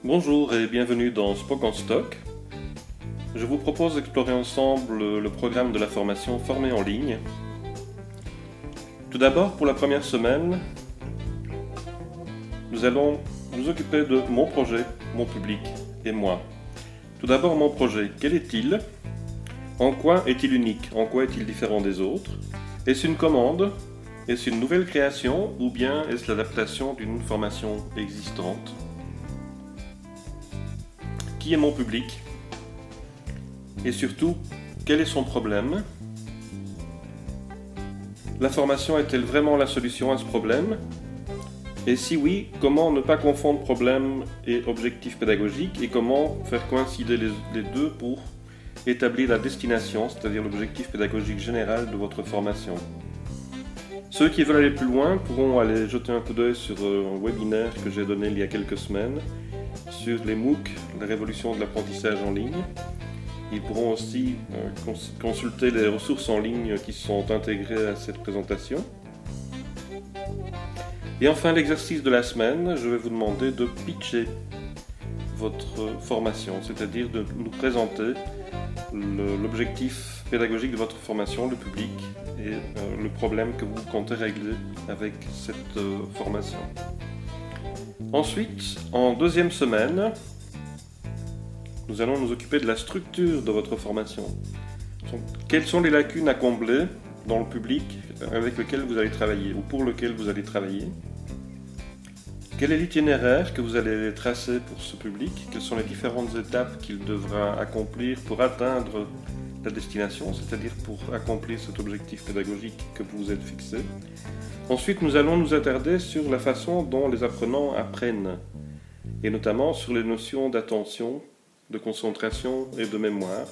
Bonjour et bienvenue dans Spock en Stock. Je vous propose d'explorer ensemble le programme de la formation Formé en ligne. Tout d'abord, pour la première semaine, nous allons nous occuper de mon projet, mon public et moi. Tout d'abord, mon projet, quel est-il? En quoi est-il unique? En quoi est-il différent des autres? Est-ce une commande? Est-ce une nouvelle création? Ou bien est-ce l'adaptation d'une formation existante? Qui est mon public? Et surtout, quel est son problème? La formation est-elle vraiment la solution à ce problème? Et si oui, comment ne pas confondre problème et objectif pédagogique et comment faire coïncider les deux pour établir la destination, c'est-à-dire l'objectif pédagogique général de votre formation? Ceux qui veulent aller plus loin pourront aller jeter un coup d'œil sur un webinaire que j'ai donné il y a quelques semaines sur les MOOC, la révolution de l'apprentissage en ligne. Ils pourront aussi consulter les ressources en ligne qui sont intégrées à cette présentation. Et enfin, l'exercice de la semaine, je vais vous demander de pitcher votre formation, c'est-à-dire de nous présenter l'objectif pédagogique de votre formation, le public et le problème que vous comptez régler avec cette formation. Ensuite, en deuxième semaine, nous allons nous occuper de la structure de votre formation. Quelles sont les lacunes à combler dans le public avec lequel vous allez travailler ou pour lequel vous allez travailler? Quel est l'itinéraire que vous allez tracer pour ce public? Quelles sont les différentes étapes qu'il devra accomplir pour atteindre la destination, c'est-à-dire pour accomplir cet objectif pédagogique que vous vous êtes fixé? Ensuite, nous allons nous attarder sur la façon dont les apprenants apprennent, et notamment sur les notions d'attention, de concentration et de mémoire.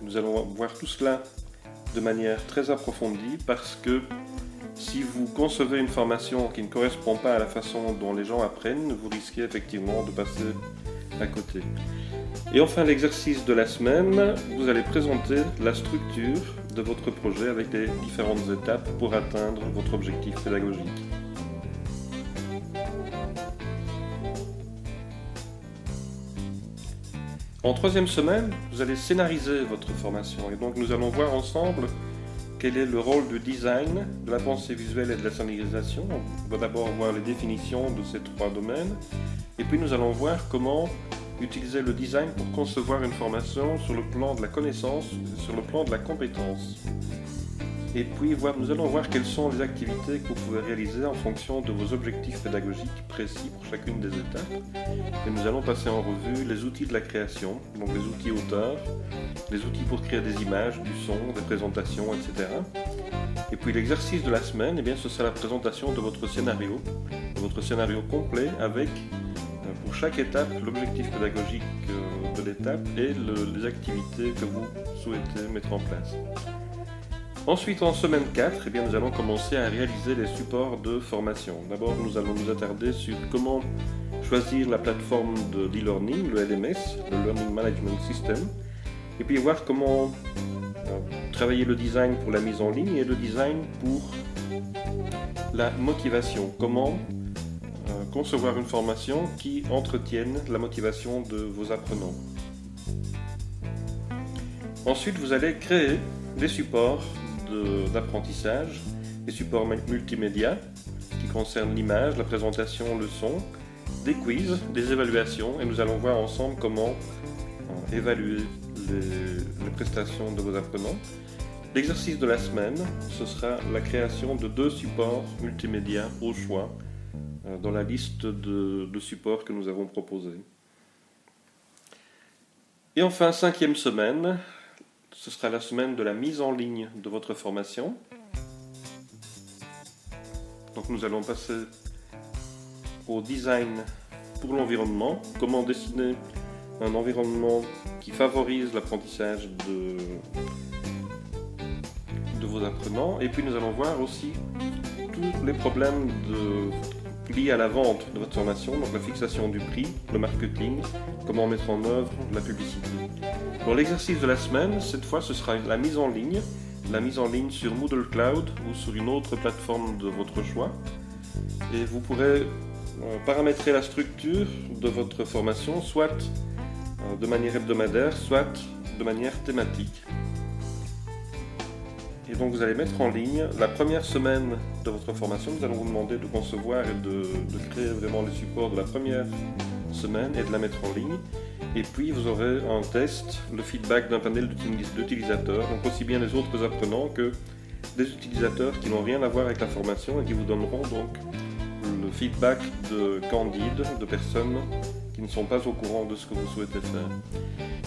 Nous allons voir tout cela de manière très approfondie parce que si vous concevez une formation qui ne correspond pas à la façon dont les gens apprennent, vous risquez effectivement de passer à côté. Et enfin, l'exercice de la semaine, vous allez présenter la structure de votre projet avec les différentes étapes pour atteindre votre objectif pédagogique. En troisième semaine, vous allez scénariser votre formation et donc nous allons voir ensemble quel est le rôle du design, de la pensée visuelle et de la scénarisation. On va d'abord voir les définitions de ces trois domaines et puis nous allons voir comment utiliser le design pour concevoir une formation sur le plan de la connaissance et sur le plan de la compétence. Et puis nous allons voir quelles sont les activités que vous pouvez réaliser en fonction de vos objectifs pédagogiques précis pour chacune des étapes. Et nous allons passer en revue les outils de la création, donc les outils auteurs, les outils pour créer des images, du son, des présentations, etc. Et puis l'exercice de la semaine, eh bien, ce sera la présentation de votre scénario complet avec, pour chaque étape, l'objectif pédagogique de l'étape et les activités que vous souhaitez mettre en place. Ensuite, en semaine 4, eh bien, nous allons commencer à réaliser les supports de formation. D'abord, nous allons nous attarder sur comment choisir la plateforme de l'e-learning, le LMS, le Learning Management System, et puis voir comment travailler le design pour la mise en ligne et le design pour la motivation. Comment concevoir une formation qui entretienne la motivation de vos apprenants. Ensuite, vous allez créer des supports d'apprentissage, des supports multimédia qui concernent l'image, la présentation, le son, des quiz, des évaluations, et nous allons voir ensemble comment évaluer les prestations de vos apprenants. L'exercice de la semaine, ce sera la création de 2 supports multimédia au choix dans la liste de supports que nous avons proposés. Et enfin, 5e semaine, ce sera la semaine de la mise en ligne de votre formation. Donc nous allons passer au design pour l'environnement, comment dessiner un environnement qui favorise l'apprentissage de vos apprenants. Et puis nous allons voir aussi tous les problèmes liés à la vente de votre formation, donc la fixation du prix, le marketing, comment mettre en œuvre la publicité. Pour l'exercice de la semaine, cette fois ce sera la mise en ligne sur Moodle Cloud ou sur une autre plateforme de votre choix. Et vous pourrez paramétrer la structure de votre formation, soit de manière hebdomadaire, soit de manière thématique. Et donc vous allez mettre en ligne la première semaine de votre formation. Nous allons vous demander de concevoir et de créer vraiment les supports de la première semaine et de la mettre en ligne. Et puis vous aurez en test le feedback d'un panel d'utilisateurs, donc aussi bien les autres apprenants que des utilisateurs qui n'ont rien à voir avec la formation et qui vous donneront donc le feedback de candides, de personnes qui ne sont pas au courant de ce que vous souhaitez faire.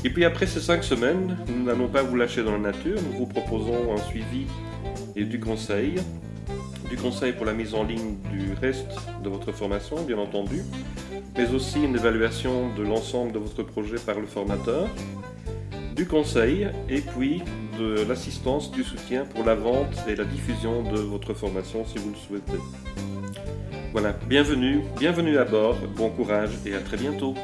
Et puis après ces 5 semaines, nous n'allons pas vous lâcher dans la nature, nous vous proposons un suivi et du conseil pour la mise en ligne du reste de votre formation, bien entendu, mais aussi une évaluation de l'ensemble de votre projet par le formateur, du conseil et puis de l'assistance, du soutien pour la vente et la diffusion de votre formation si vous le souhaitez. Voilà, bienvenue à bord, bon courage et à très bientôt.